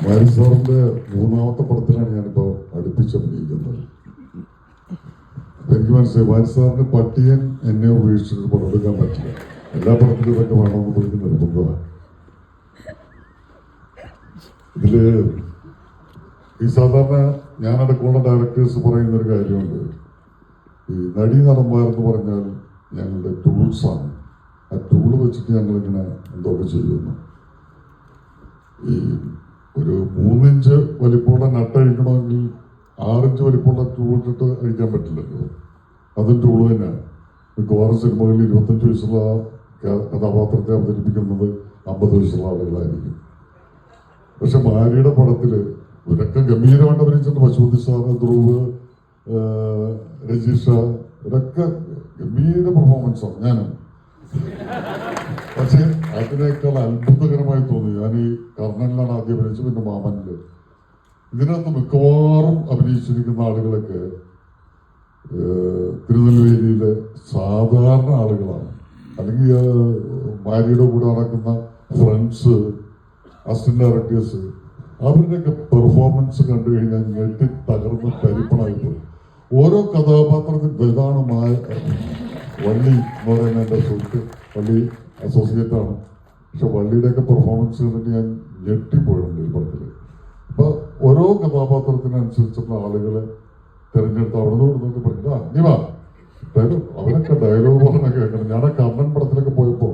മാരി സാറിന്റെ മൂന്നാമത്തെ പടത്തിലാണ് ഞാനിപ്പോ അടുപ്പിച്ചഭിനയിക്കുന്നത്. എനിക്ക് മനസ്സിലായി മാരി സാറിന് പട്ടിയൻ എന്നെ ഉപേക്ഷിച്ചിട്ട് പടമെടുക്കാൻ പറ്റില്ല. എല്ലാ പടത്തിലും ഇതൊക്കെ വേണമെന്ന് പറഞ്ഞ് നിർബന്ധമാണ്. ഇതില് ഈ സാധാരണ ഞാനടക്കമുള്ള ഡയറക്ടേഴ്സ് പറയുന്ന ഒരു കാര്യമുണ്ട്. ഈ നടീ നടന്മാരെന്ന് പറഞ്ഞാൽ ഞങ്ങളുടെ ടൂൾസാണ്. ആ ടൂള് വെച്ചിട്ട് ഞങ്ങളിങ്ങനെ എന്തൊക്കെ ചെയ്യുന്നു. ഈ ഒരു 3 ഇഞ്ച് വലിപ്പമുള്ള നട്ടഴിക്കണമെങ്കിൽ 6 ഇഞ്ച് വലിപ്പമുള്ള ടൂൾ ഇട്ടിട്ട് അഴിക്കാൻ പറ്റില്ലല്ലോ. അതും ടൂള് തന്നെയാണ്. മിക്കവാറും സിനിമകളിൽ 25 വയസ്സുള്ള കഥാപാത്രത്തെ അവതരിപ്പിക്കുന്നത് 50 വയസ്സുള്ള ആളുകളായിരിക്കും. പക്ഷെ മാരിയുടെ പടത്തില് ഇവരൊക്കെ ഗംഭീരമായിട്ട് അഭിനയിച്ചിട്ടുണ്ട്. പശുപതി സാറ്, ധ്രുവ്, രജിഷ, ഇവരൊക്കെ ഗംഭീര പെർഫോമൻസാണ്. ഞാനും പക്ഷെ അതിനേക്കാൾ അത്ഭുതകരമായി തോന്നി ഞാൻ ഈ കർണനിലാണ് ആദ്യം അഭിനയിച്ചത്, പിന്നെ മാമനില്. ഇതിനകത്ത് മിക്കവാറും അഭിനയിച്ചിരിക്കുന്ന ആളുകളൊക്കെ തിരുനെൽവേലിയിലെ സാധാരണ ആളുകളാണ്. അല്ലെങ്കിൽ മാരിയുടെ കൂടെ നടക്കുന്ന ഫ്രണ്ട്സ്, അസിസ്റ്റന്റ് ഡയറക്ടേഴ്സ്, അവരുടെയൊക്കെ പെർഫോമൻസ് കണ്ടു കഴിഞ്ഞാൽ ഞെട്ടി തകർന്ന് തരിപ്പണായിപ്പോയി. ഓരോ കഥാപാത്രത്തിൽ ഇതാണ് വള്ളി എന്ന് പറയുന്ന എൻ്റെ സുഹൃത്ത്, വള്ളി അസോസിയേറ്റ് ആണ്. പക്ഷെ വള്ളിയുടെയൊക്കെ പെർഫോമൻസ് കണ്ടിട്ട് ഞാൻ ഞെട്ടിപ്പോയിട്ടുണ്ട് ഈ പടത്തില്. അപ്പൊ ഓരോ കഥാപാത്രത്തിനനുസരിച്ചുള്ള ആളുകളെ തിരഞ്ഞെടുത്ത് അവിടെ നിന്ന് പറഞ്ഞാ നീ വാ അവരൊക്കെ ഡയലോഗ് പറഞ്ഞ കേൾക്കണം. ഞാൻ ആ കർണൻ പടത്തിലൊക്കെ പോയപ്പോ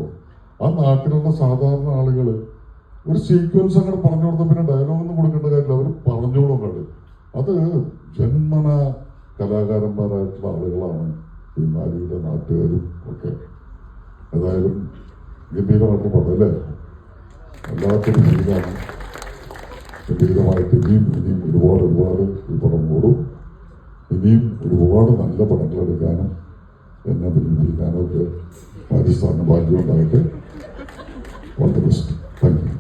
ആ നാട്ടിലുള്ള സാധാരണ ആളുകള് ഒരു സീക്വൻസ് അങ്ങനെ പറഞ്ഞു കൊടുത്ത പിന്നെ ഡയലോഗൊന്നും കൊടുക്കേണ്ട കാര്യമില്ല, അവർ പറഞ്ഞോളും കണ്ട്. അത് ജന്മന കലാകാരന്മാരായിട്ടുള്ള ആളുകളാണ് ഈ മാരിയുടെ നാട്ടുകാരും ഒക്കെ. ഏതായാലും ഗംഭീരമായിട്ട് പടം അല്ലേ, വല്ലാത്തൊരു ഫീലാണ്. ഗംഭീരമായിട്ട് ഇനിയും ഒരുപാട് ഈ പടം ഓടും. ഇനിയും ഒരുപാട് നല്ല പടങ്ങൾ എടുക്കാനും എന്നെ അഭിനയിപ്പിക്കാനും ഒക്കെ പാകിസ്ഥാന് ഭാഗ്യമുണ്ടായിട്ട് വളരെ ബെസ്റ്റ്.